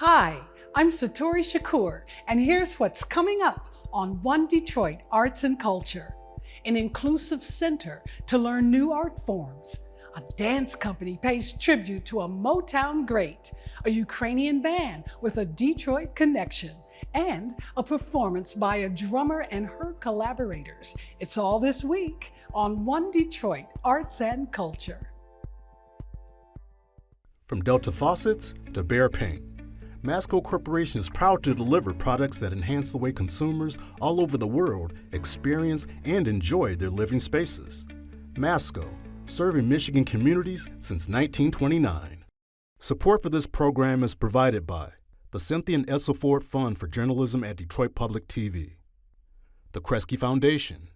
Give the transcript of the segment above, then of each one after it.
Hi, I'm Satori Shakur, and here's what's coming up on One Detroit Arts and Culture. An inclusive center to learn new art forms. A dance company pays tribute to a Motown great, a Ukrainian band with a Detroit connection, and a performance by a drummer and her collaborators. It's all this week on One Detroit Arts and Culture. From Delta faucets to Behr paint, Masco Corporation is proud to deliver products that enhance the way consumers all over the world experience and enjoy their living spaces. Masco, serving Michigan communities since 1929. Support for this program is provided by the Cynthia and Edsel Ford Fund for Journalism at Detroit Public TV, the Kresge Foundation.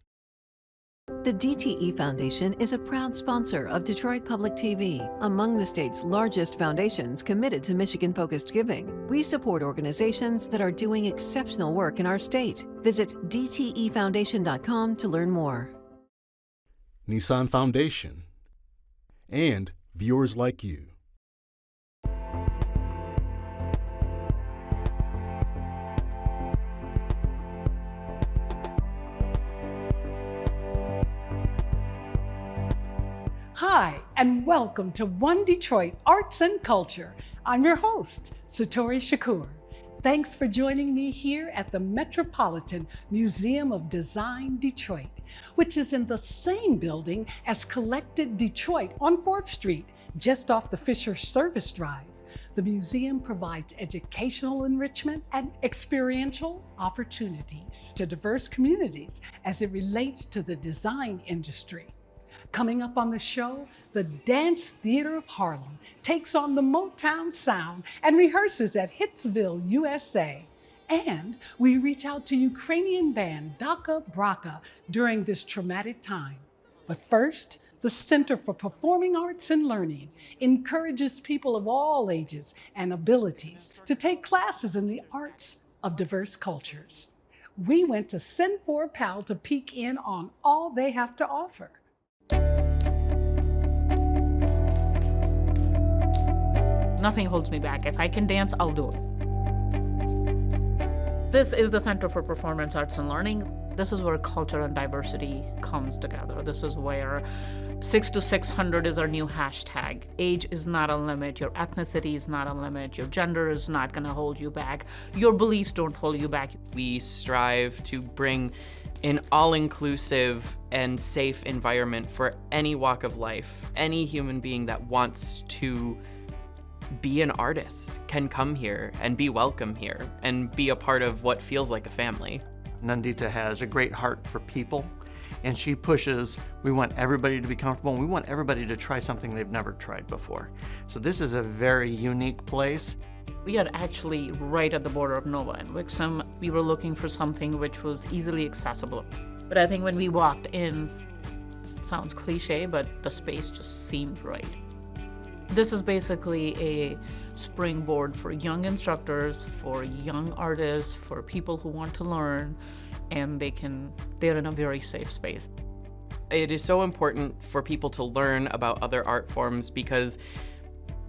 The DTE Foundation is a proud sponsor of Detroit Public TV, among the state's largest foundations committed to Michigan-focused giving. We support organizations that are doing exceptional work in our state. Visit dtefoundation.com to learn more. Nissan Foundation, and viewers like you. Hi, and welcome to One Detroit Arts and Culture. I'm your host, Satori Shakur. Thanks for joining me here at the Metropolitan Museum of Design Detroit, which is in the same building as Collected Detroit on 4th Street, just off the Fisher Service Drive. The museum provides educational enrichment and experiential opportunities to diverse communities as it relates to the design industry. Coming up on the show, the Dance Theatre of Harlem takes on the Motown sound and rehearses at Hitsville, USA. And we reach out to Ukrainian band DakhaBrakha during this traumatic time. But first, the Center for Performing Arts and Learning encourages people of all ages and abilities to take classes in the arts of diverse cultures. We went to Cen4Pal to peek in on all they have to offer. Nothing holds me back. If I can dance, I'll do it. This is the Center for Performance Arts and Learning. This is where culture and diversity comes together. This is where 6 to 600 is our new hashtag. Age is not a limit. Your ethnicity is not a limit. Your gender is not going to hold you back. Your beliefs don't hold you back. We strive to bring an all-inclusive and safe environment for any walk of life. Any human being that wants to be an artist can come here and be welcome here and be a part of what feels like a family. Nandita has a great heart for people, and she pushes, we want everybody to be comfortable, and we want everybody to try something they've never tried before. So this is a very unique place. We are actually right at the border of Nova and Wixom. We were looking for something which was easily accessible. But I think when we walked in, sounds cliche, but the space just seemed right. This is basically a springboard for young instructors, for young artists, for people who want to learn, and they're in a very safe space. It is so important for people to learn about other art forms because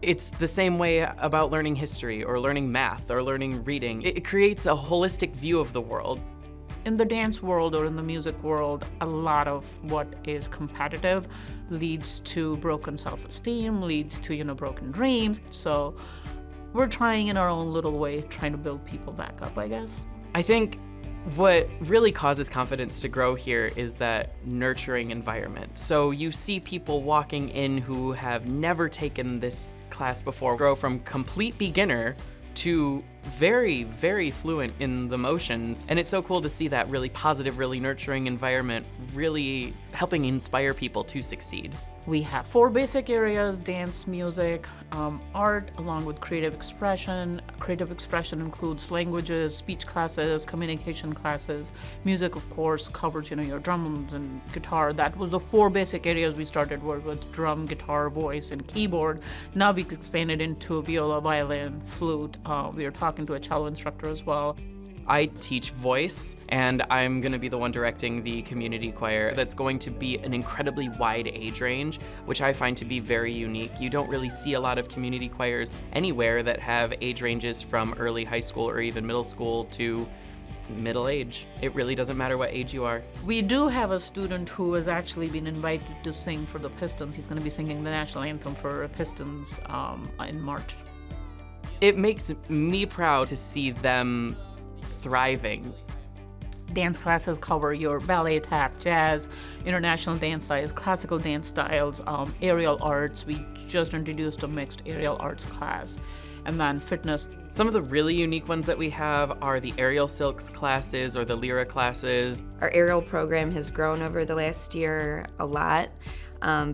it's the same way about learning history or learning math or learning reading. It creates a holistic view of the world. In the dance world or in the music world, a lot of what is competitive leads to broken self-esteem, leads to, broken dreams. So we're trying in our own little way, trying to build people back up, I guess. I think what really causes confidence to grow here is that nurturing environment. So you see people walking in who have never taken this class before grow from complete beginner to very, very fluent in the motions. And it's so cool to see that really positive, really nurturing environment really helping inspire people to succeed. We have 4 basic areas: dance, music, art, along with creative expression. Creative expression includes languages, speech classes, communication classes. Music, of course, covers, your drums and guitar. That was the 4 basic areas we started with drum, guitar, voice, and keyboard. Now we've expanded into viola, violin, flute. We are talking to a cello instructor as well. I teach voice, and I'm going to be the one directing the community choir that's going to be an incredibly wide age range, which I find to be very unique. You don't really see a lot of community choirs anywhere that have age ranges from early high school or even middle school to middle age. It really doesn't matter what age you are. We do have a student who has actually been invited to sing for the Pistons. He's going to be singing the national anthem for Pistons in March. It makes me proud to see them thriving. Dance classes cover your ballet, tap, jazz, international dance styles, classical dance styles, aerial arts. We just introduced a mixed aerial arts class, and then fitness. Some of the really unique ones that we have are the aerial silks classes or the lyra classes. Our aerial program has grown over the last year a lot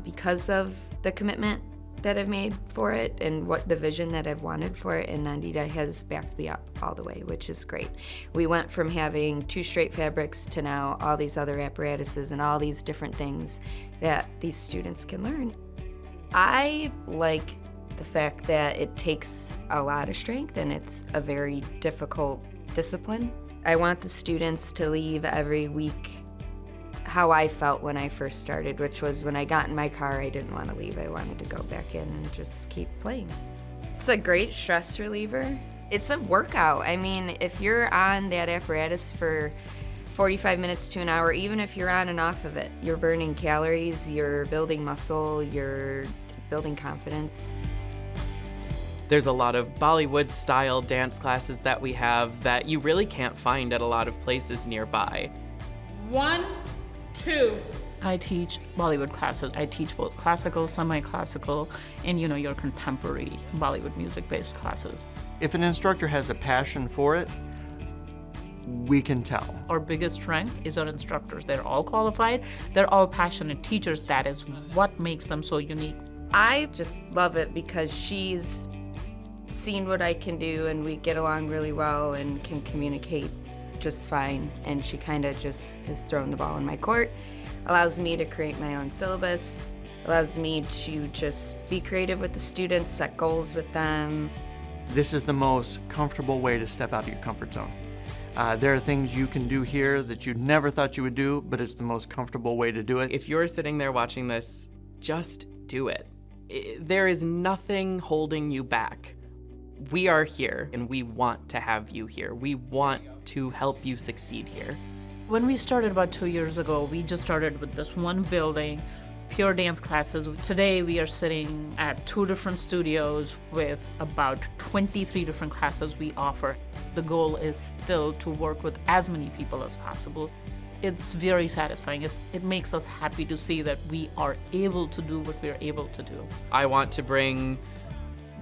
because of the commitment that I've made for it and what the vision that I've wanted for it, and Nandita has backed me up all the way, which is great. We went from having 2 straight fabrics to now all these other apparatuses and all these different things that these students can learn. I like the fact that it takes a lot of strength and it's a very difficult discipline. I want the students to leave every week how I felt when I first started, which was when I got in my car, I didn't want to leave. I wanted to go back in and just keep playing. It's a great stress reliever. It's a workout. I mean, if you're on that apparatus for 45 minutes to an hour, even if you're on and off of it, you're burning calories, you're building muscle, you're building confidence. There's a lot of Bollywood-style dance classes that we have that you really can't find at a lot of places nearby. 1, 2. I teach Bollywood classes. I teach both classical, semi-classical, and your contemporary Bollywood music-based classes. If an instructor has a passion for it, we can tell. Our biggest strength is our instructors. They're all qualified. They're all passionate teachers. That is what makes them so unique. I just love it because she's seen what I can do and we get along really well and can communicate just fine, and she kind of just has thrown the ball in my court, allows me to create my own syllabus, allows me to just be creative with the students, set goals with them. This is the most comfortable way to step out of your comfort zone. There are things you can do here that you never thought you would do, but it's the most comfortable way to do it. If you're sitting there watching this, just do it. There is nothing holding you back. We are here and we want to have you here. We want to help you succeed here. When we started about 2 years ago, we just started with this one building, pure dance classes. Today we are sitting at 2 different studios with about 23 different classes we offer. The goal is still to work with as many people as possible. It's very satisfying. It makes us happy to see that we are able to do what we're able to do. I want to bring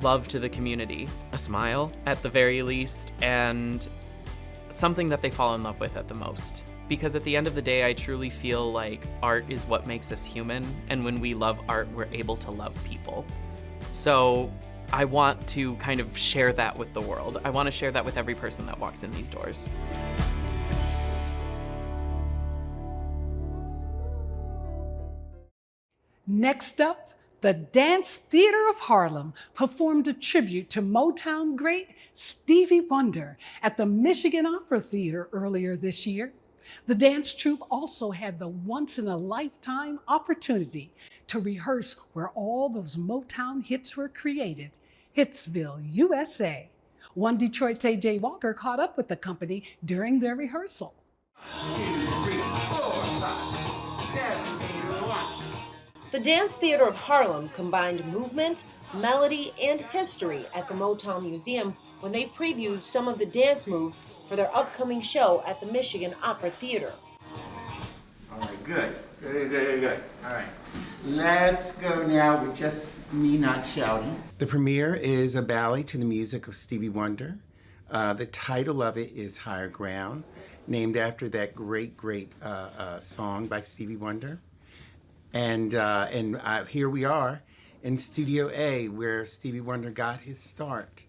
love to the community, a smile at the very least, and something that they fall in love with at the most. Because at the end of the day, I truly feel like art is what makes us human, and when we love art, we're able to love people. So I want to kind of share that with the world. I want to share that with every person that walks in these doors. Next up, the Dance Theatre of Harlem performed a tribute to Motown great Stevie Wonder at the Michigan Opera Theater earlier this year. The dance troupe also had the once-in-a-lifetime opportunity to rehearse where all those Motown hits were created, Hitsville, USA. One Detroit's A.J. Walker caught up with the company during their rehearsal. 2, 3, 4, 5, 7, 8, 1. The Dance Theatre of Harlem combined movement, melody, and history at the Motown Museum when they previewed some of the dance moves for their upcoming show at the Michigan Opera Theater. All right, good. All right. Let's go now with just me not shouting. The premiere is a ballet to the music of Stevie Wonder. The title of it is Higher Ground, named after that great song by Stevie Wonder. And here we are in Studio A, where Stevie Wonder got his start.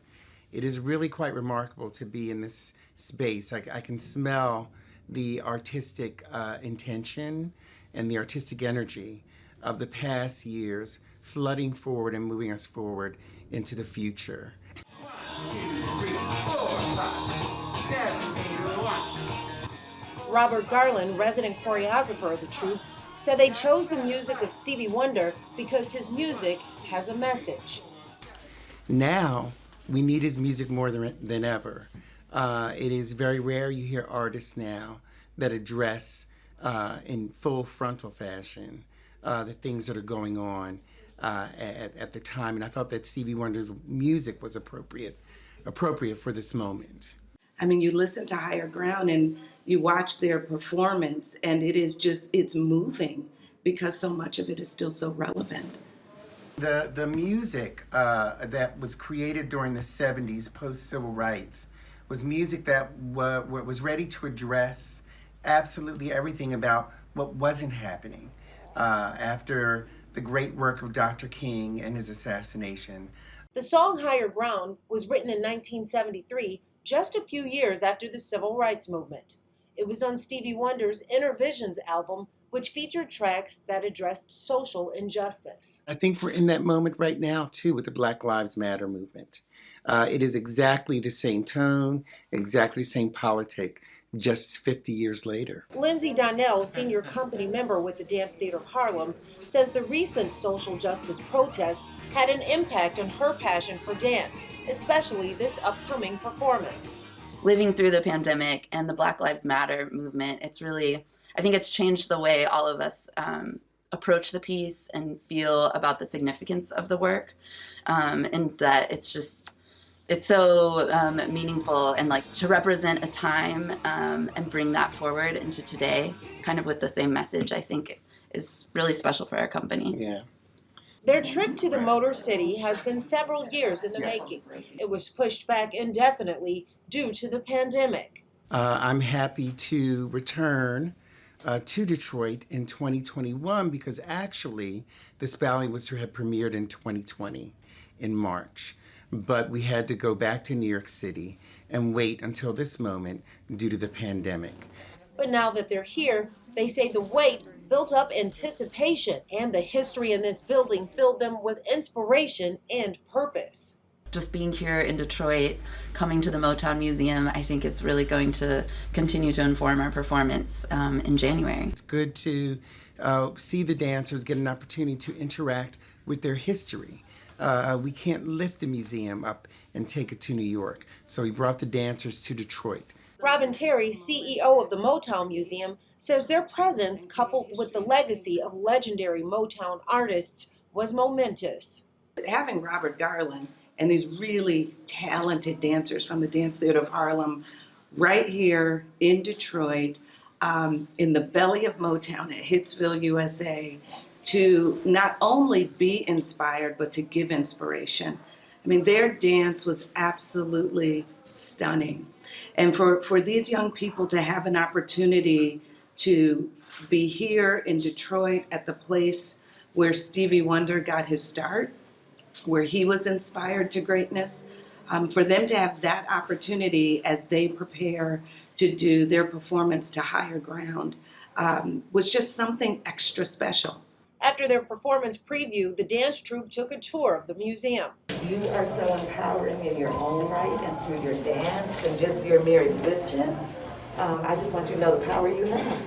It is really quite remarkable to be in this space. I can smell the artistic intention and the artistic energy of the past years flooding forward and moving us forward into the future. 1, 2, 3, 4, 5, 7, 8, Robert Garland, resident choreographer of the troupe, said they chose the music of Stevie Wonder because his music has a message. Now, we need his music more than ever. It is very rare you hear artists now that address in full frontal fashion the things that are going on at the time. And I felt that Stevie Wonder's music was appropriate for this moment. I mean, you listen to Higher Ground and you watch their performance, and it's moving because so much of it is still so relevant. The music that was created during the 70s, post-civil rights, was music that was ready to address absolutely everything about what wasn't happening after the great work of Dr. King and his assassination. The song Higher Ground was written in 1973, just a few years after the Civil Rights Movement. It was on Stevie Wonder's Inner Visions album, which featured tracks that addressed social injustice. I think we're in that moment right now, too, with the Black Lives Matter movement. It is exactly the same tone, exactly the same politic, just 50 years later. Lindsay Donnell, senior company member with the Dance Theatre of Harlem, says the recent social justice protests had an impact on her passion for dance, especially this upcoming performance. Living through the pandemic and the Black Lives Matter movement, I think it's changed the way all of us approach the piece and feel about the significance of the work, and that it's so meaningful, and like to represent a time and bring that forward into today, kind of with the same message, I think is really special for our company. Yeah. Their trip to the Motor City has been several years in the making. It was pushed back indefinitely due to the pandemic. I'm happy to return to Detroit in 2021 because actually this ballet was to have premiered in 2020 in March. But we had to go back to New York City and wait until this moment due to the pandemic. But now that they're here, they say the wait built up anticipation, and the history in this building filled them with inspiration and purpose. Just being here in Detroit, coming to the Motown Museum, I think is really going to continue to inform our performance in January. It's good to see the dancers get an opportunity to interact with their history. We can't lift the museum up and take it to New York, so we brought the dancers to Detroit. Robin Terry, CEO of the Motown Museum, says their presence, coupled with the legacy of legendary Motown artists, was momentous. Having Robert Garland and these really talented dancers from the Dance Theatre of Harlem right here in Detroit, in the belly of Motown at Hitsville, USA, to not only be inspired, but to give inspiration. I mean, their dance was absolutely stunning. And for these young people to have an opportunity to be here in Detroit at the place where Stevie Wonder got his start, where he was inspired to greatness, for them to have that opportunity as they prepare to do their performance to Higher Ground was just something extra special. After their performance preview, the dance troupe took a tour of the museum. You are so empowering in your own right and through your dance and just your mere existence. I just want you to know the power you have.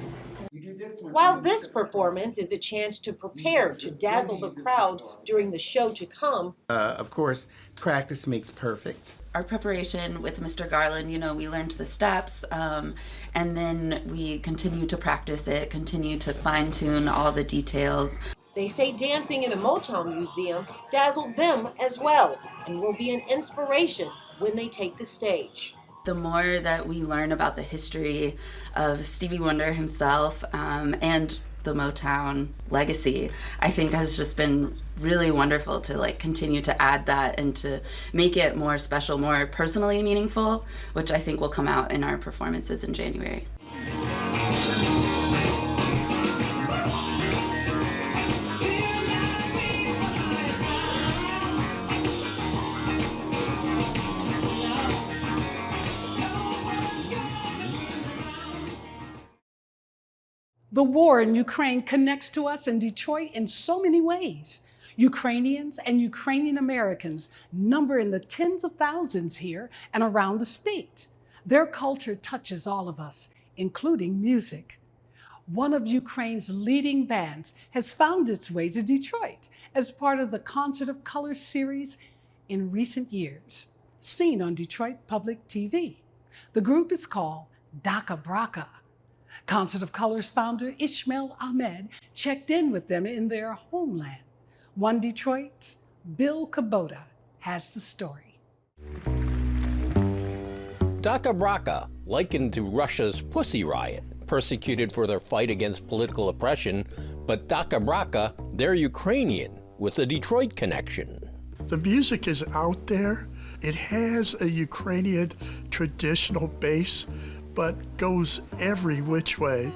While this performance is a chance to prepare to dazzle the crowd during the show to come, of course, practice makes perfect. Our preparation with Mr. Garland, we learned the steps, and then we continue to practice it, continue to fine-tune all the details. They say dancing in the Motown Museum dazzled them as well and will be an inspiration when they take the stage. The more that we learn about the history of Stevie Wonder himself and the Motown legacy, I think has just been really wonderful to continue to add that and to make it more special, more personally meaningful, which I think will come out in our performances in January. The war in Ukraine connects to us in Detroit in so many ways. Ukrainians and Ukrainian Americans number in the tens of thousands here and around the state. Their culture touches all of us, including music. One of Ukraine's leading bands has found its way to Detroit as part of the Concert of Colors series in recent years, seen on Detroit Public TV. The group is called DakhaBrakha. Concert of Colors founder Ismael Ahmed checked in with them in their homeland. One Detroit's Bill Kubota has the story. DakhaBrakha, likened to Russia's Pussy Riot, persecuted for their fight against political oppression, but DakhaBrakha, they're Ukrainian with a Detroit connection. The music is out there. It has a Ukrainian traditional base, but goes every which way.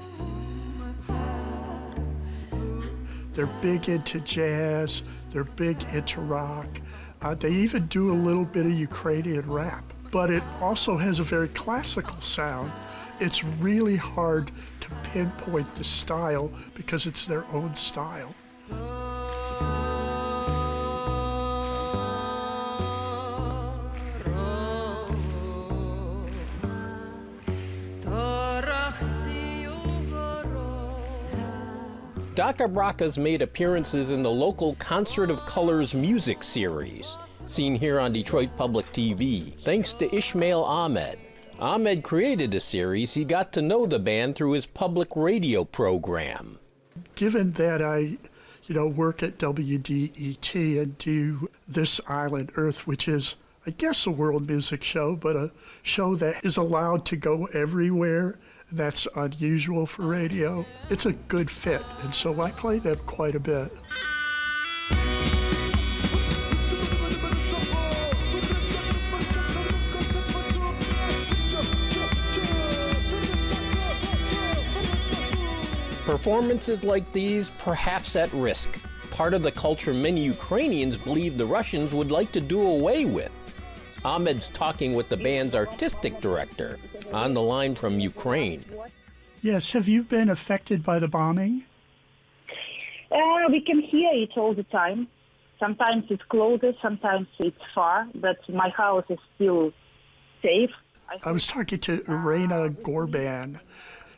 They're big into jazz, they're big into rock. They even do a little bit of Ukrainian rap, but it also has a very classical sound. It's really hard to pinpoint the style because it's their own style. DakhaBrakha's made appearances in the local Concert of Colors music series, seen here on Detroit Public TV, thanks to Ismael Ahmed. Ahmed created the series. He got to know the band through his public radio program. Given that I, work at WDET and do This Island Earth, which is, I guess, a world music show, but a show that is allowed to go everywhere. That's unusual for radio. It's a good fit, and so I play them quite a bit. Performances like these, perhaps at risk, part of the culture many Ukrainians believe the Russians would like to do away with. Ahmed's talking with the band's artistic director, on the line from Ukraine. Yes, have you been affected by the bombing? We can hear it all the time. Sometimes it's closer, sometimes it's far, but my house is still safe. I was talking to Irina Gorban.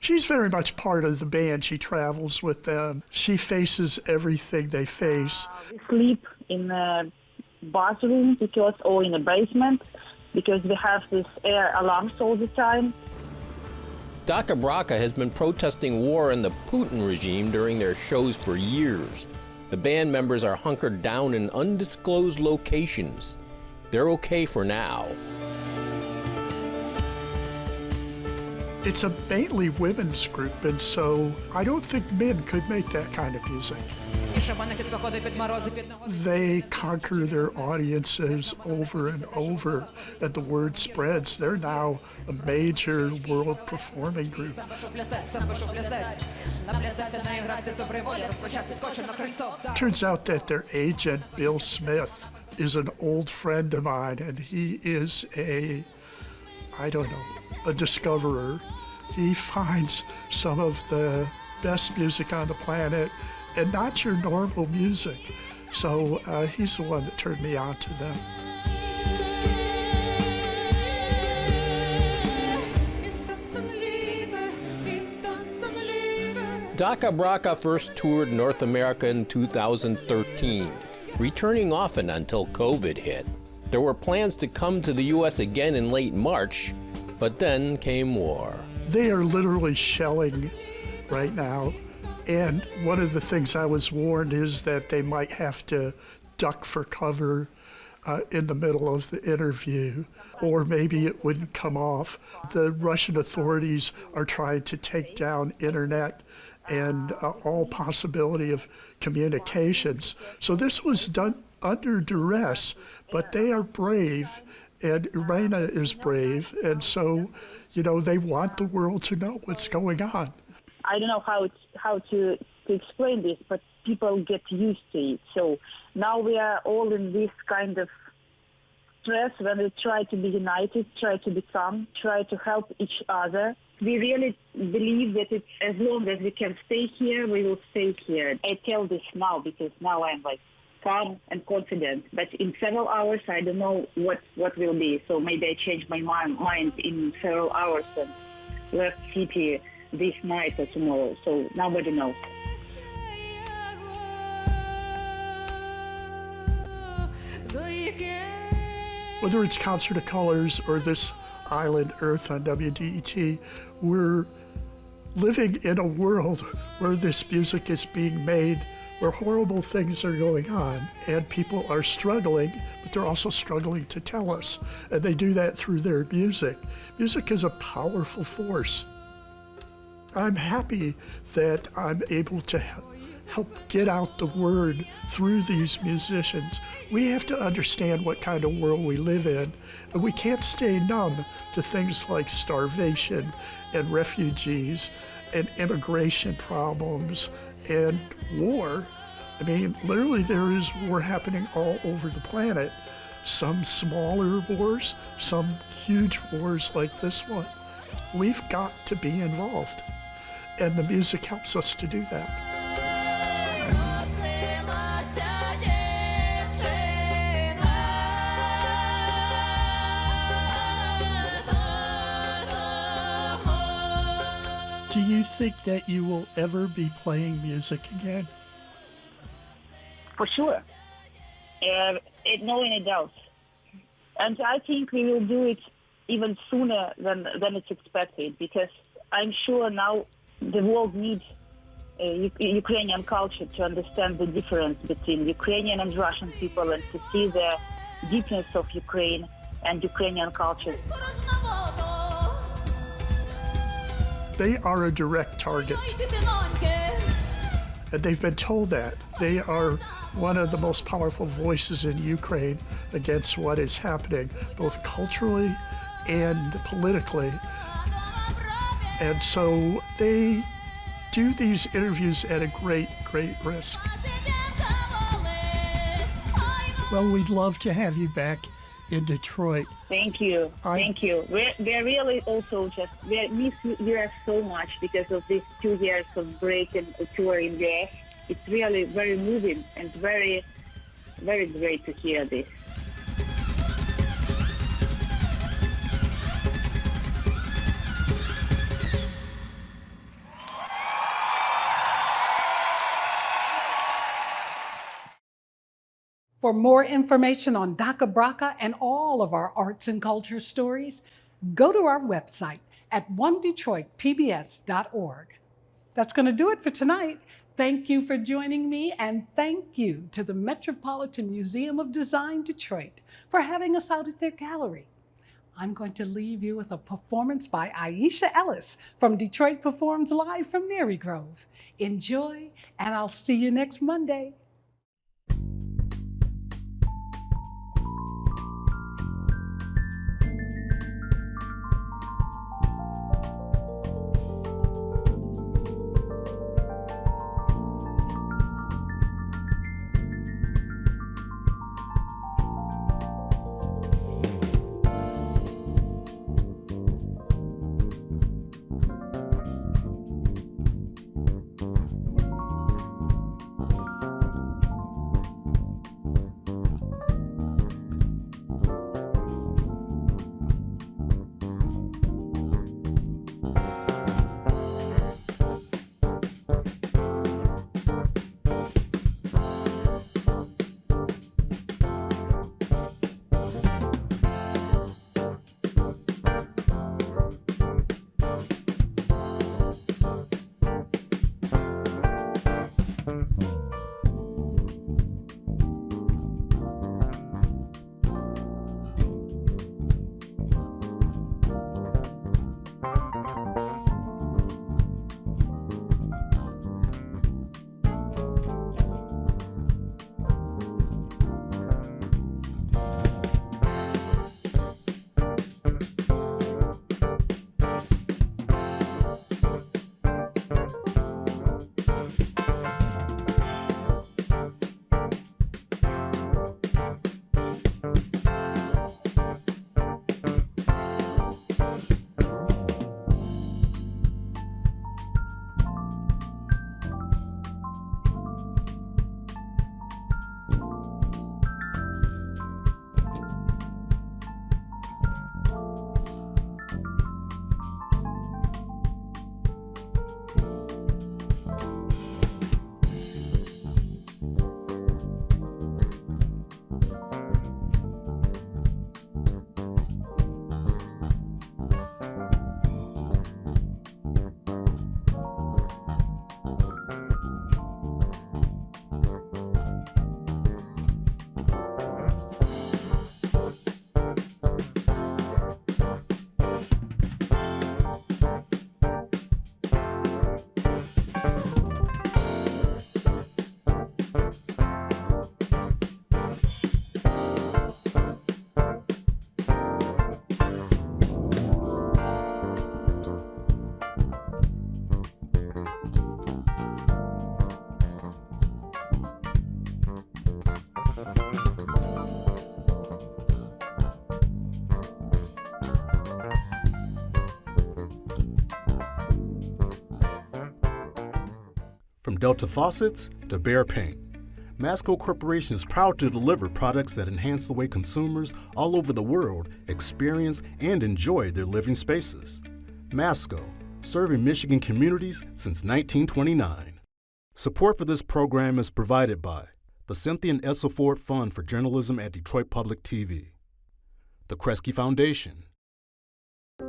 She's very much part of the band. She travels with them. She faces everything they face. We sleep in a bathroom or in a basement because we have this air alarms all the time. DakhaBrakha has been protesting war and the Putin regime during their shows for years. The band members are hunkered down in undisclosed locations. They're okay for now. It's a mainly women's group, and so I don't think men could make that kind of music. They conquer their audiences over and over, and the word spreads. They're now a major world performing group. Turns out that their agent, Bill Smith, is an old friend of mine, and he is a discoverer. He finds some of the best music on the planet and not your normal music. So he's the one that turned me on to them. DakhaBrakha first toured North America in 2013, returning often until COVID hit. There were plans to come to the U.S. again in late March, but then came war. They are literally shelling right now. And one of the things I was warned is that they might have to duck for cover in the middle of the interview, or maybe it wouldn't come off. The Russian authorities are trying to take down internet and all possibility of communications. So this was done under duress, but they are brave, and Irina is brave, and so, they want the world to know what's going on. I don't know how to explain this, but people get used to it. So now we are all in this kind of stress when we try to be united, try to become, try to help each other. We really believe that it's, as long as we can stay here, we will stay here. I tell this now because now I'm calm and confident. But in several hours, I don't know what will be. So maybe I change my mind in several hours and city this night or tomorrow, so nobody knows. Whether it's Concert of Colors or this Island Earth on WDET, we're living in a world where this music is being made, where horrible things are going on, and people are struggling, but they're also struggling to tell us. And they do that through their music. Music is a powerful force. I'm happy that I'm able to help get out the word through these musicians. We have to understand what kind of world we live in, and we can't stay numb to things like starvation and refugees and immigration problems and war. I mean, literally there is war happening all over the planet. Some smaller wars, some huge wars like this one. We've got to be involved, and the music helps us to do that. Do you think that you will ever be playing music again? For sure. No any doubt. And I think we will do it even sooner than it's expected, because I'm sure now the world needs Ukrainian culture to understand the difference between Ukrainian and Russian people and to see the deepness of Ukraine and Ukrainian culture. They are a direct target, and they've been told that. They are one of the most powerful voices in Ukraine against what is happening, both culturally and politically. And so they do these interviews at a great, great risk. Well, we'd love to have you back in Detroit. Thank you. Thank you. We're really also we miss you so much because of these 2 years of break and touring there. It's really very moving and very, very great to hear this. For more information on DakhaBrakha and all of our arts and culture stories, go to our website at onedetroitpbs.org. That's going to do it for tonight. Thank you for joining me, and thank you to the Metropolitan Museum of Design Detroit for having us out at their gallery. I'm going to leave you with a performance by Aisha Ellis from Detroit Performs Live from Marygrove. Enjoy, and I'll see you next Monday. Delta faucets to Behr paint, Masco Corporation is proud to deliver products that enhance the way consumers all over the world experience and enjoy their living spaces. Masco, serving Michigan communities since 1929. Support for this program is provided by the Cynthia and Edsel Ford Fund for Journalism at Detroit Public TV, the Kresge Foundation.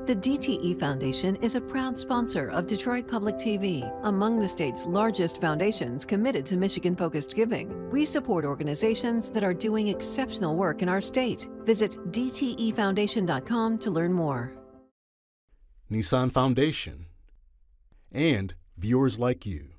The DTE Foundation is a proud sponsor of Detroit Public TV, among the state's largest foundations committed to Michigan-focused giving. We support organizations that are doing exceptional work in our state. Visit dtefoundation.com to learn more. Nissan Foundation, and viewers like you.